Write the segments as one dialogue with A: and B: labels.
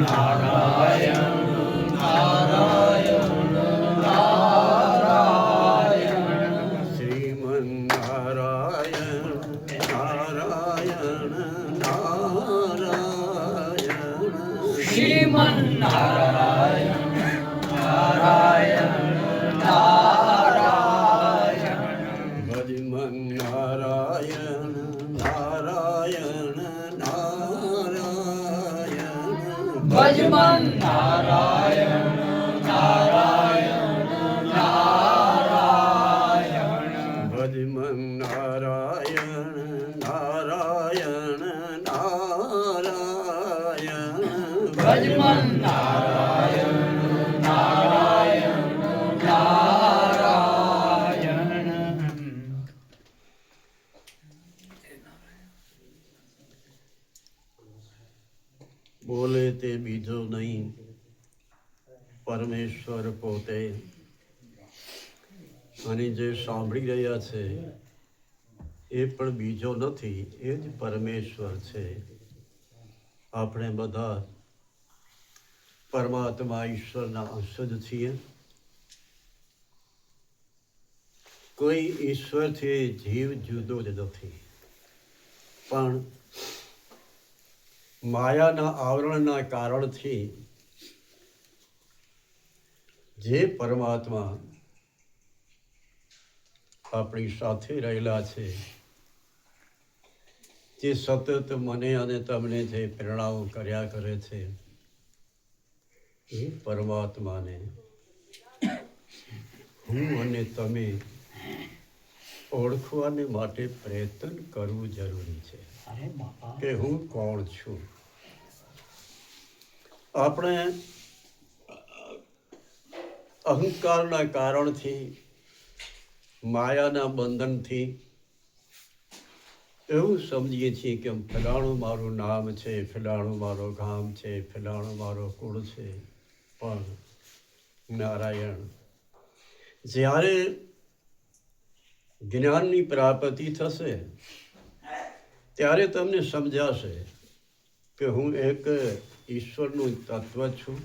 A: નારાયણ નારાયણ નારાયણ
B: શ્રીમન નારાયણ નારાયણ નારાયણ
A: શ્રીમન નારાયણ નારાયણ નારાયણ
B: ભજમન નારાયણ નારાયણ નારાયણ
A: ભજમન નારાયણ નારાયણ નારાયણ
B: ભજમન નારાયણ નારાયણ નારાયણ
A: ભજમન નારાયણ નારાયણ નારાયણ
B: બોલે તે બીજો નહીં, પરમેશ્વર પોતે. અને જે સાંભળી રહ્યા છે એ પણ બીજો નથી, એ જ પરમેશ્વર છે. આપણે બધા પરમાત્મા ઈશ્વરના અંશ જ છીએ. કોઈ ઈશ્વરથી જીવ જુદો જ નથી, પણ માયાના આવરણના કારણથી જે પરમાત્મા આપણી સાથે રહેલા છે, જે સતત મને અને તમને જે પ્રેરણાઓ કર્યા કરે છે, એ પરમાત્માને હું અને તમે ઓળખવાને માટે પ્રયત્ન કરવું જરૂરી છે કે હું કોણ છું. આપણે અહંકારના કારણથી, માયાના બંધનથી એવું સમજીએ છીએ કે ફલાણું મારું નામ છે, ફલાણું મારો ગામ છે, ફલાણું મારો કુળ છે. પણ નારાયણ, જ્યારે જ્ઞાનની પ્રાપ્તિ થશે ત્યારે તમને સમજાશે કે હું એક ઈશ્વરનું તત્વ છું,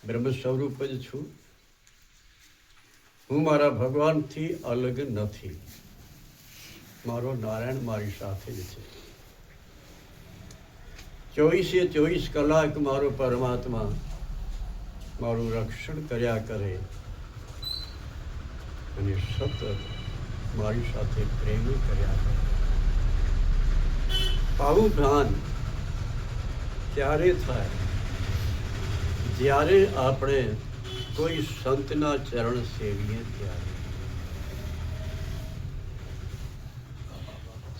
B: બ્રહ્મ સ્વરૂપ જ છું. હું મારા ભગવાનથી અલગ નથી. મારો નારાયણ મારી સાથે જ છે. 24 કલાક મારો પરમાત્મા મારું રક્ષણ કર્યા કરે અને સતત મારી સાથે પ્રેમ કર્યા કરે. આવું ભાન ત્યારે થાય જ્યારે આપણે કોઈ સંતના ચરણ સેવીએ ત્યારે.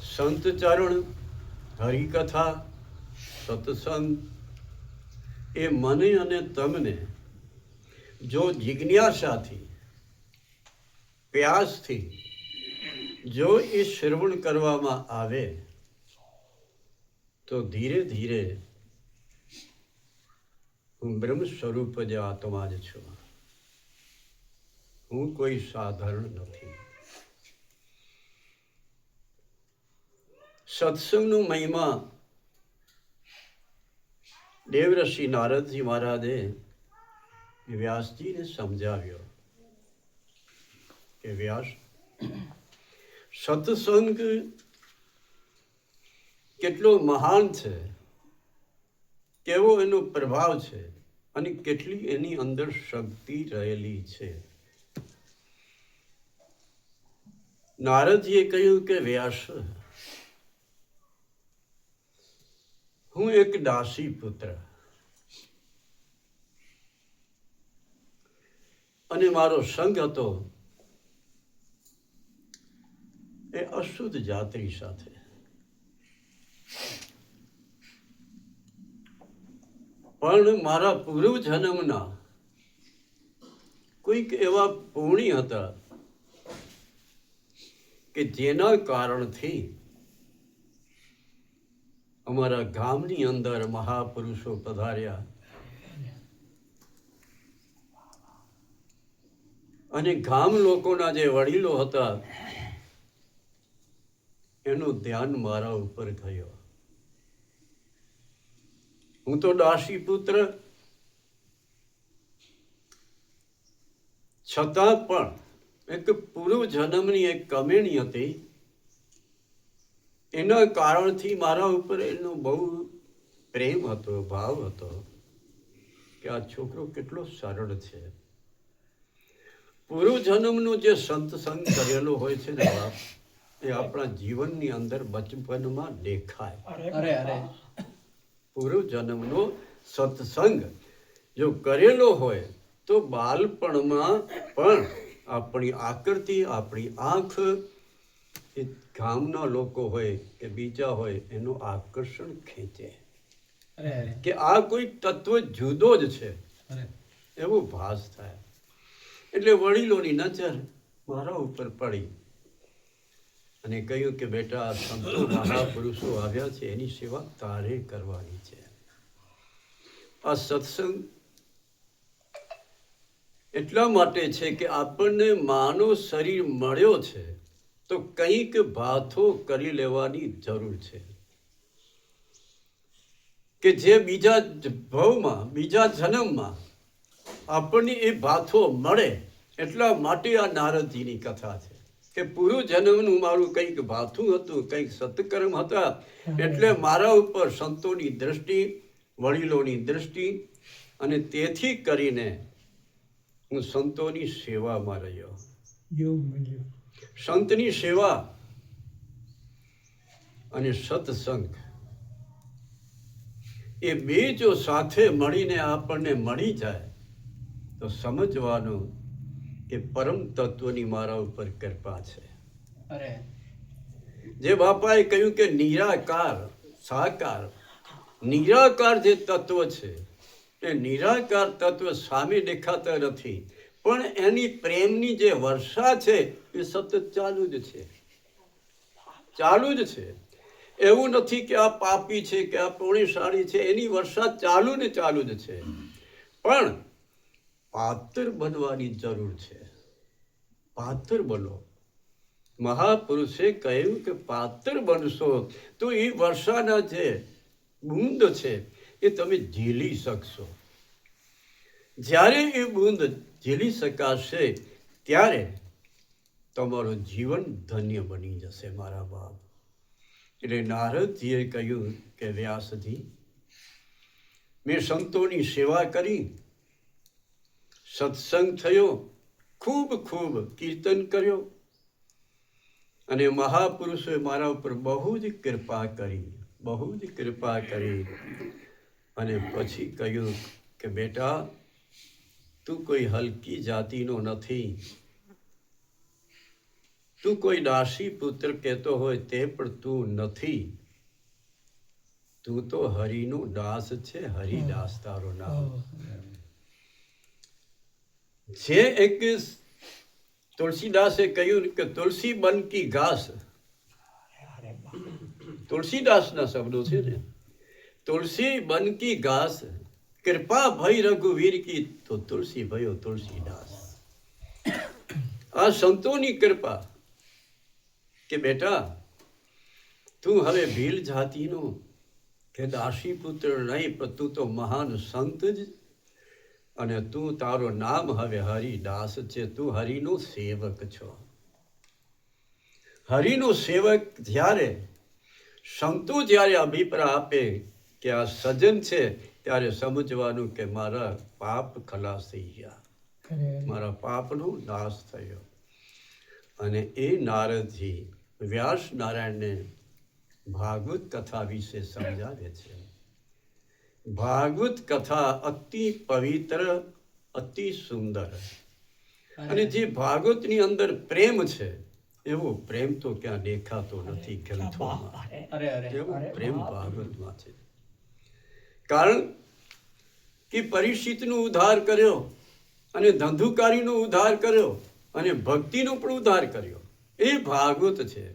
B: સંત ચરણ, હરિકથા, સત્સંગ એ મને અને તમને જો જિજ્ઞાસાથી, પ્રયાસથી જો એ શ્રવણ કરવામાં આવે તો ધીરે ધીરે હું બ્રહ્મ સ્વરૂપ જ આત્મા જ છું. હું કોઈ સાધારણ નથી. સત્સંગનું મહિમા દેવર્ષિ નારદજી મહારાજે વ્યાસજીને સમજાવ્યો કે વ્યાસ, સત્સંગ કેટલો મહાન છે, કેવો એનો પ્રભાવ છે અને કેટલી એની અંદર શક્તિ રહેલી છે. નારદજીએ કહ્યું કે વ્યાસ, હું એક દાસી પુત્ર અને મારો સંગ હતો એ અશુદ્ધ જાત્રી સાથે. પણ મારા પૂર્વ જન્મના કોઈક એવા પુણ્ય હતા કે જેના કારણથી અમારા ગામની અંદર મહાપુરુષો પધાર્યા અને ગામ લોકોના જે વડીલો હતા એનું ધ્યાન મારા ઉપર થયો હું તો દાસી પુત્ર, છતાં પણ એક પૂર્વ જન્મની એક કમેણી હતી. એના કારણથી મારા ઉપર એનો બહુ પ્રેમ હતો, ભાવ હતો કે આ છોકરો કેટલો સરળ છે. પૂર્વ જન્મનો જે સંતસંગ કરેલો હોય છે ને બાપ, એ આપણા જીવનની અંદર બચપનમાં દેખાય.
A: અરે અરે
B: પૂર્વ જન્મનો સત્સંગ જો કરેલો હોય તો બાલપણમાં પણ આપણી આકૃતિ, આપણી આંખ, એ ગામના લોકો હોય કે બીજા હોય એનું આકર્ષણ ખેંચે કે આ કોઈ તત્વ જુદો જ છે, એવો ભાસ થાય. એટલે વડીલોની નજર મારા ઉપર પડી અને કહ્યું કે બેટા, આ સંતો મહાપુરુષો આવ્યા છે, એની સેવા તારે કરવાની છે. આ સત્સંગ એટલા માટે છે કે આપણને માનવ શરીર મળ્યો છે તો કંઈક ભાથો કરી લેવાની જરૂર છે કે જે બીજા ભાવમાં, બીજા જન્મમાં આપણને એ ભાથો મળે. એટલા માટે આ નારદજીની કથા છે કે પૂર્વ જન્મનું મારું કંઈક ભાથું હતું, કંઈક સત્કર્મ હતા, એટલે મારા ઉપર સંતોની દ્રષ્ટિ, વડીલોની દ્રષ્ટિ, અને તેથી કરીને હું સંતોની સેવામાં રહ્યો. સંતની સેવા અને સત્સંગ એ બે જો સાથે મળીને આપણને મળી જાય તો સમજવાનું કે પરમ તત્વની મારા ઉપર કૃપા છે.
A: અરે
B: જે બાપાએ કહ્યું કે નિરાકાર, સાકાર, નિરાકાર જે તત્વ છે એ નિરાકાર તત્વ સામે દેખાતા નથી, પણ એની પ્રેમની જે વર્ષા છે એ સતત ચાલુ જ છે, ચાલુ જ છે. એવું નથી કે આ પાપી છે કે આ પુણ્યશાળી છે, એની વર્ષા ચાલુ ને ચાલુ જ છે. પણ પાત્ર બનવાની જરૂર છે. પાત્ર બનો. મહાપુરુષે કહ્યું કે પાત્ર બનશો તો એ વર્ષાના જે બૂંદ છે એ તમે ઝીલી શકશો. જ્યારે એ બૂંદ ઝીલી શકાશે ત્યારે તમારું જીવન ધન્ય બની જશે મારા બાપ. એટલે નારદજીએ કહ્યું કે વ્યાસજી, મેં સંતોની સેવા કરી, સત્સંગ થયો, ખૂબ ખૂબ કીર્તન કર્યો, અને મહાપુરુષોએ મારા ઉપર બહુ જ કૃપા કરી, બહુ જ કૃપા કરી. અને પછી કહ્યું કે બેટા, તું કોઈ હલકી જાતિનો નથી, તું કોઈ દાસી પુત્ર કહેતો હોય તે પણ તું નથી, તું તો હરિનો દાસ છે. હરિદાસ તારું નામ. જે એક તુલસીદાસે કહ્યું કે તુલસી બન કી ઘાસ, તુલસીદાસના શબ્દો છે ને, તુલસી બન કી ઘાસ, કૃપા ભઈ રઘુવીર કી, તો તુલસી ભયો તુલસીદાસ. આ સંતોની કૃપા કે બેટા, તું હવે ભીલ જાતિનો કે દાસી પુત્ર નહીં, પણ તું તો મહાન સંત જ, અને તું, તારું નામ હવે હરિદાસ છે. તું હરિનો સેવક છો. હરિનો સેવક જ્યારે, સંતો જ્યારે અભિપ્રાય આપે કે આ સજ્જન છે, ત્યારે સમજવાનું કે મારા પાપ ખલાસ થઈ ગયા, મારા પાપનો નાશ થયો. અને એ નારદજી વ્યાસ નારાયણને ભાગવત કથા વિશે સમજાવે છે. ભાગવત કથા અતિ પવિત્ર, અતિ સુંદર, અને જે ભાગવતની અંદર પ્રેમ છે એવો પ્રેમ તો ક્યાં દેખાતો નથી ગ્રંથોમાં. એવો પ્રેમ ભાગવતમાં છે. કારણ કે પરીક્ષિતનો ઉદ્ધાર કર્યો, અને ધંધુકારીનો ઉદ્ધાર કર્યો, અને ભક્તિનો પણ ઉદ્ધાર કર્યો, એ ભાગવત છે.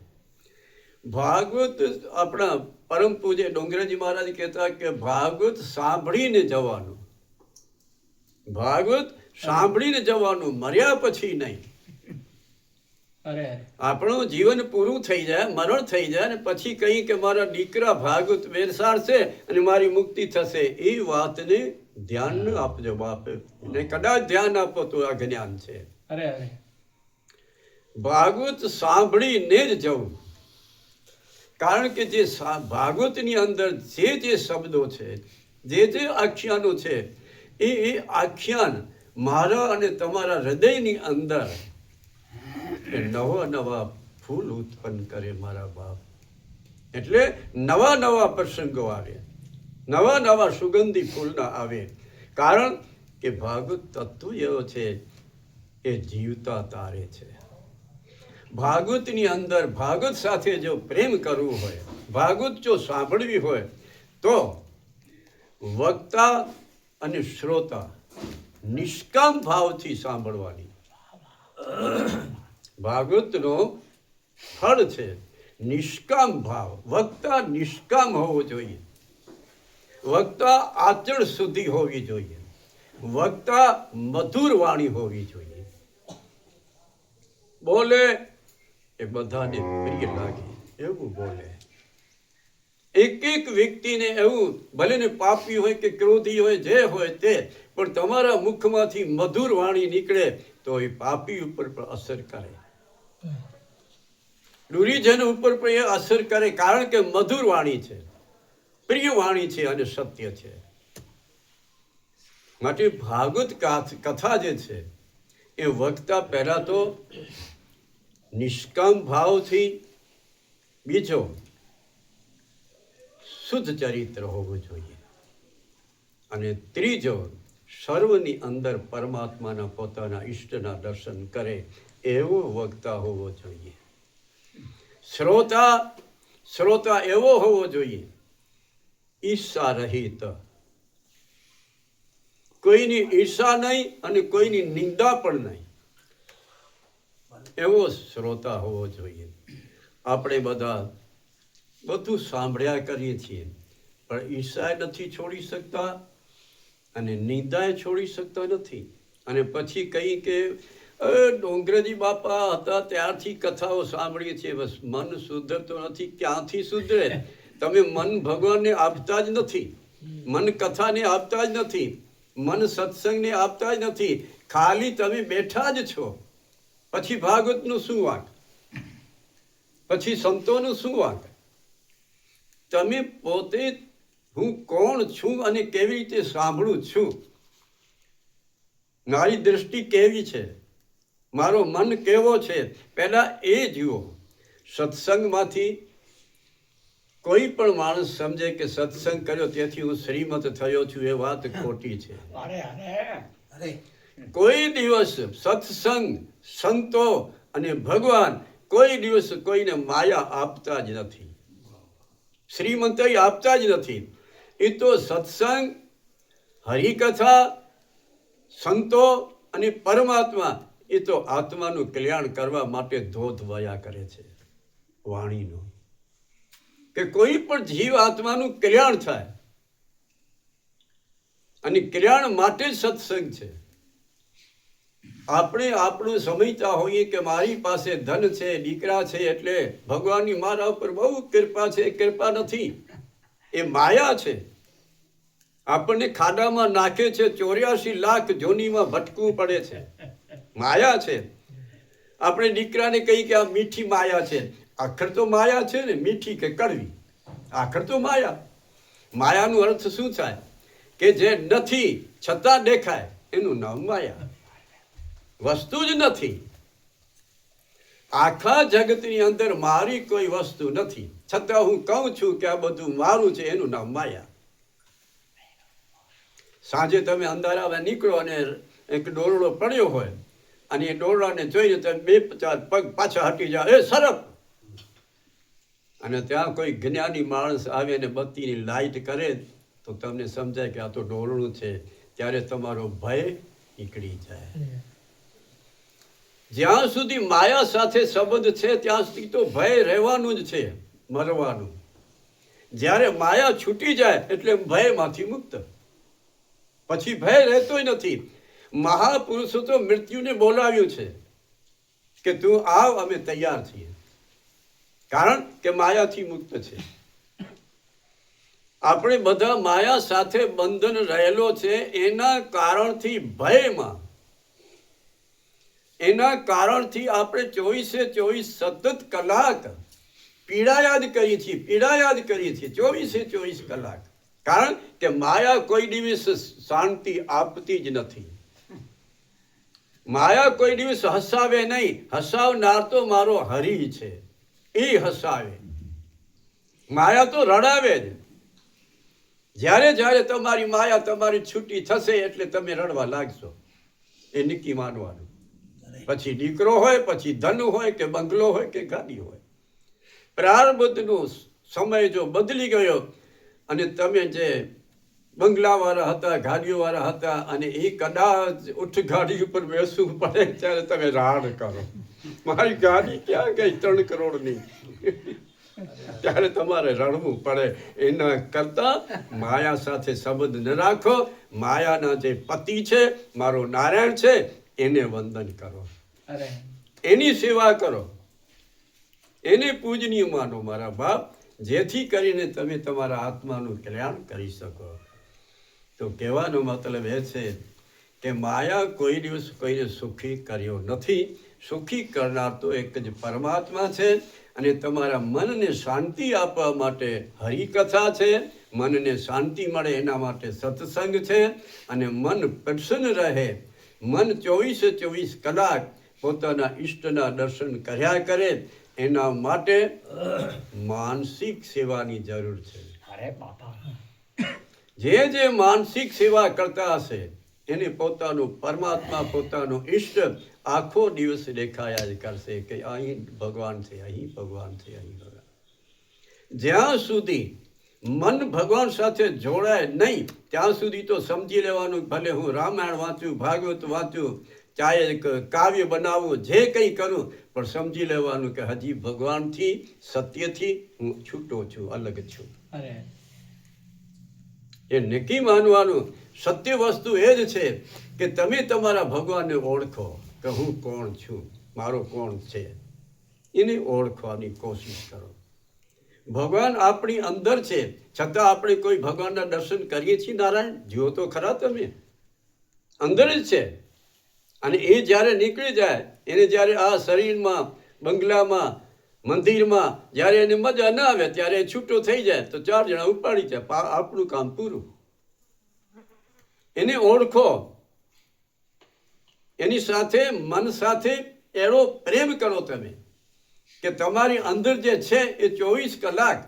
B: ભાગવત આપણા પરમ પૂજ્ય ડોંગરાજી મહારાજ કહેતા કે ભાગવત સાંભળીને જવાનું, ભાગવત સાંભળીને જવાનું, મર્યા પછી નહીં.
A: અરે
B: આપણું જીવન પૂરું થઈ જાય, મરણ થઈ જાય ને પછી કહી કે મારા દીકરા ભાગવત બેસાડશે અને મારી મુક્તિ થશે, એ વાતને ધ્યાન ન આપજો બાપ. ને કદાચ ધ્યાન આપો તો અજ્ઞાન છે.
A: અરે અરે
B: ભાગવત સાંભળીને જ જવું. કારણ કે જે ભાગવતની અંદર જે શબ્દો છે, જે આખ્યાનો છે, એ આખ્યાન મારા અને તમારા હૃદયની અંદર એ નવા નવા ફૂલ ઉત્પન્ન કરે મારા બાપ. એટલે નવા નવા પ્રસંગો આવે, નવા નવા સુગંધી ફૂલના આવે. કારણ કે ભાગવત તત્વ એવો છે એ જીવતા તારે છે. ભાગવતની અંદર ભાગવત સાથે જો પ્રેમ કરવું હોય, ભાગવત જો સાંભળવી હોય તો વક્તા અને શ્રોતા નિષ્કામ ભાવથી સાંભળવાની. ભાગવતનો ફળ છે નિષ્કામ ભાવ. વક્તા નિષ્કામ હોવો જોઈએ, વક્તા આચરણ સુધી હોવી જોઈએ, વક્તા મધુર વાણી હોવી જોઈએ. બોલે એ બધાને પ્રિય લાગે એવું બોલે. એક એક વ્યક્તિને એવું, ભલે ને પાપી હોય કે ક્રોધી હોય, જે હોય તે, પણ તમારા મુખમાંથી મધુર વાણી નીકળે તો એ પાપી ઉપર પણ અસર કરે, ડુરીજન ઉપર પણ એ અસર કરે. કારણ કે મધુર વાણી છે, પ્રિય વાણી છે અને સત્ય છે. માટે ભાગવત કથા જે છે એ વક્તા પહેલા તો નિષ્કામ ભાવથી, બીજો શુદ્ધ ચરિત્ર હોવું જોઈએ, અને ત્રીજો સર્વની અંદર પરમાત્માના પોતાના ઈષ્ટના દર્શન કરે એવો વક્તા હોવો જોઈએ. શ્રોતા એવો હોવો જોઈએ ઈર્ષા રહિત, કોઈની ઈર્ષા નહીં અને કોઈની નિંદા પણ નહીં, એવો શ્રોતા હોવો જોઈએ. આપણે બધા બધું સાંભળ્યા કરીએ છીએ પણ ઈર્ષા નથી છોડી શકતા અને નિંદાએ છોડી શકતા નથી. અને પછી કહી કે ડોંગરેજી બાપા હતા ત્યારથી કથાઓ સાંભળીએ છીએ, બસ મન સુધરતો નથી. ક્યાંથી સુધરે? તમે મન ભગવાનને આપતા જ નથી, મન કથાને આપતા જ નથી, મન સત્સંગને આપતા જ નથી. ખાલી તમે બેઠા જ છો. પછી ભાગવતનું શું વાંક? પછી સંતોનું શું વાંક? તમે પોતે હું કોણ છું અને કેવી રીતે સાંભળું છું, મારી દૃષ્ટિ કેવી છે, મારો મન કેવો છે, પહેલા એ જુઓ. સત્સંગમાંથી કોઈ પણ માણસ સમજે કે સત્સંગ કર્યો તેથી હું શ્રીમત થયો છું, એ વાત ખોટી છે. કોઈ દિવસ સત્સંગ, સંતો અને ભગવાન કોઈ દિવસ કોઈને માયા આપતા જ નથી, શ્રીમંતય આપતા જ નથી. એ તો સત્સંગ, હરિકથા, સંતો અને પરમાત્મા એ તો આત્માનું કલ્યાણ કરવા માટે ધોધ વયા કરે છે વાણીનો, કે કોઈ પણ જીવ આત્માનું કલ્યાણ થાય, અને કલ્યાણ માટે જ સત્સંગ છે. આપણે આપણું સમજતા હોઈએ કે મારી પાસે ધન છે, દીકરા છે, એટલે ભગવાનની મારા ઉપર બહુ કૃપા છે. કૃપા નથી, એ માયા છે. આપણને ખાડામાં નાખે છે, 84 લાખ જોનીમાં ભટકવું પડે છે, માયા છે. આપણે દીકરાને કહી કે આ મીઠી માયા છે, આખર તો માયા છે ને, મીઠી કે કડવી, આખર તો માયા. માયાનો અર્થ શું થાય? કે જે નથી છતાં દેખાય, એનું નામ માયા. વસ્તુ જ નથી. આખા જગતની અંદર મારી કોઈ વસ્તુ નથી, છતાં હું કહું છું કે આ બધું મારું છે, એનું નામ માયા. સાંજે તમે અંધારામાં નીકળો અને એક દોરડો પડ્યો હોય અને એ દોરડાને જોઈને તમે 2-4 પગ પાછા હટી જાઓ, એ સરપ, અને ત્યાં કોઈ જ્ઞાની માણસ આવે અને બત્તીની લાઈટ કરે તો તમને સમજાય કે આ તો દોરડું છે. ત્યારે તમારો ભય નીકળી જાય. જ્યાં સુધી માયા સાથે સંબંધ છે ત્યાં સુધી તો ભય રહેવાનું જ છે, મરવાનું. જ્યારે માયા છૂટી જાય એટલે ભયમાંથી મુક્ત, પછી ભય રહેતોય નથી. મહાપુરુષો તો મૃત્યુને બોલાવ્યું છે, કે તું આવ, અમે તૈયાર છીએ. કારણ કે માયાથી મુક્ત છે. આપણે બધા માયા સાથે બંધન રહેલો છે. એના કારણથી ભયમાં, એના કારણથી આપણે 24/24 સતત કલાક પીડાયાદ કરીએ છીએ, પીડાયાદ કરીએ છીએ 24/24 કલાક. કારણ કે માયા કોઈ દિવસ શાંતિ આપતી જ નથી. માયા કોઈ દિવસ હસાવે નહીં. હસાવનાર તો મારો હરી છે, એ હસાવે. માયા તો રડાવે જ. જ્યારે જ્યારે તમારી માયા તમારી છૂટી થશે એટલે તમે રડવા લાગશો. એ નક્કી માનવાનું. પછી દીકરો હોય, પછી ધન હોય, કે બંગલો હોય, કે ગાડી હોય. પ્રારબ્ધનો સમય જો બદલી ગયો અને તમે જે બંગલાવાળા હતા, ગાડીઓવાળા હતા, અને એ કદાચ ઉઠ ગાડી ઉપર બેસવું પડે ત્યારે તમે રાડ કરો, મારી ગાડી ક્યાં ગઈ 3 કરોડની. ત્યારે તમારે રડવું પડે. એના કરતા માયા સાથે સંબંધ ન રાખો. માયાના જે પતિ છે, મારો નારાયણ છે, એને વંદન કરો, એની સેવા કરો, એને પૂજનીય માનો મારા બાપ, જેથી કરીને તમે તમારા આત્માનું કલ્યાણ કરી શકો. તો કહેવાનો મતલબ એ છે કે માયા કોઈ દિવસ કોઈને સુખી કર્યો નથી. સુખી કરનાર તો એક જ પરમાત્મા છે. અને તમારા મનને શાંતિ આપવા માટે હરિકથા છે, મનને શાંતિ મળે એના માટે સત્સંગ છે. અને મન પ્રસન્ન રહે, મન 24/24 કલાક પોતાના ઈષ્ટના દર્શન કર્યા કરે, એના માટે માનસિક સેવાની જરૂર છે. જે માનસિક સેવા કરતા હશે એને પોતાનું પરમાત્મા, પોતાનો ઈષ્ટ આખો દિવસ દેખાયા જ કરશે કે અહીં ભગવાન છે, અહીં ભગવાન છે, અહીં ભગવાન. જ્યાં સુધી મન ભગવાન સાથે જોડાય નહીં ત્યાં સુધી તો સમજી લેવાનું, ભલે હું રામાયણ વાંચું, ભાગવત વાંચું, ચાહે કાવ્ય બનાવું, જે કંઈ કરું, પણ સમજી લેવાનું કે હજી ભગવાનથી, સત્યથી હું છૂટો છું, અલગ છું. એ નક્કી માનવાનું. સત્ય વસ્તુ એ જ છે કે તમે તમારા ભગવાનને ઓળખો કે હું કોણ છું, મારો કોણ છે, એને ઓળખવાની કોશિશ કરો. ભગવાન આપણી અંદર છે, છતાં આપણે કોઈ ભગવાનના દર્શન કરીએ છીએ? નારાયણ જુઓ તો ખરા, તમે અંદર જ છે. અને એ જ્યારે નીકળી જાય, એને જ્યારે આ શરીરમાં, બંગલામાં, મંદિરમાં જ્યારે એને મજા ના આવે ત્યારે છૂટો થઈ જાય તો 4 જણા ઉપાડી જાય, આપણું કામ પૂરું. એને ઓળખો, એની સાથે, મન સાથે એનો પ્રેમ કરો તમે કે તમારી અંદર જે છે એ 24 કલાક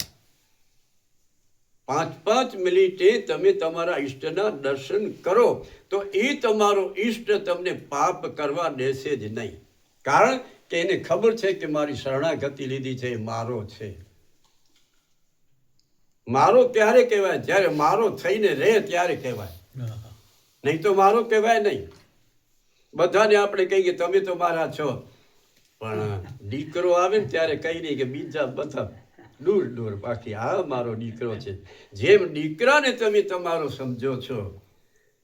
B: 5-5 મિનિટે તમે તમારા ઈષ્ટના દર્શન કરો તો એ તમારો ઈષ્ટ તમને પાપ કરવા દેશે જ નહીં. કારણ કે એને ખબર છે કે મારી શરણાગતિ લીધી છે, એ મારો છે. મારો ત્યારે કહેવાય જ્યારે મારો થઈને રહે ત્યારે કહેવાય, નહીં તો મારો કહેવાય નહીં. બધાને આપણે કહીએ તમે તો મારા છો, પણ દીકરો આવે ને ત્યારે કહી દઈએ કે બીજા બધા દૂર દૂર, બાકી આ મારો દીકરો છે. જેમ દીકરાને તમે તમારો સમજો છો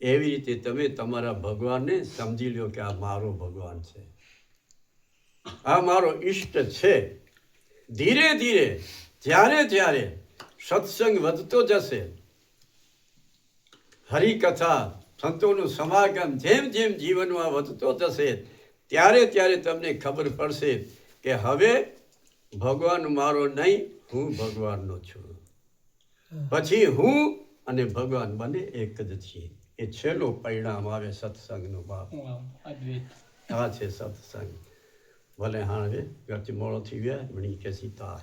B: એવી રીતે તમે તમારા ભગવાનને સમજી લો કે આ મારો ભગવાન છે, આ મારો ઈષ્ટ છે. ધીરે ધીરે જ્યારે જ્યારે સત્સંગ વધતો જશે, હરિકથા, સંતોનું સમાગમ જેમ જેમ જીવનમાં વધતો જશે ત્યારે ત્યારે તમને ખબર પડશે કે હવે ભગવાન મારો નહીં, હું ભગવાનનો છું. પછી હું અને ભગવાન બંને એક જ છીએ. એ છેલ્લો પરિણામ આવે સત્સંગનો. બાપ આ છે સત્સંગ. ભલે હાણે ઘરથી મોડો થઈ ગયા, વણી કે સીતા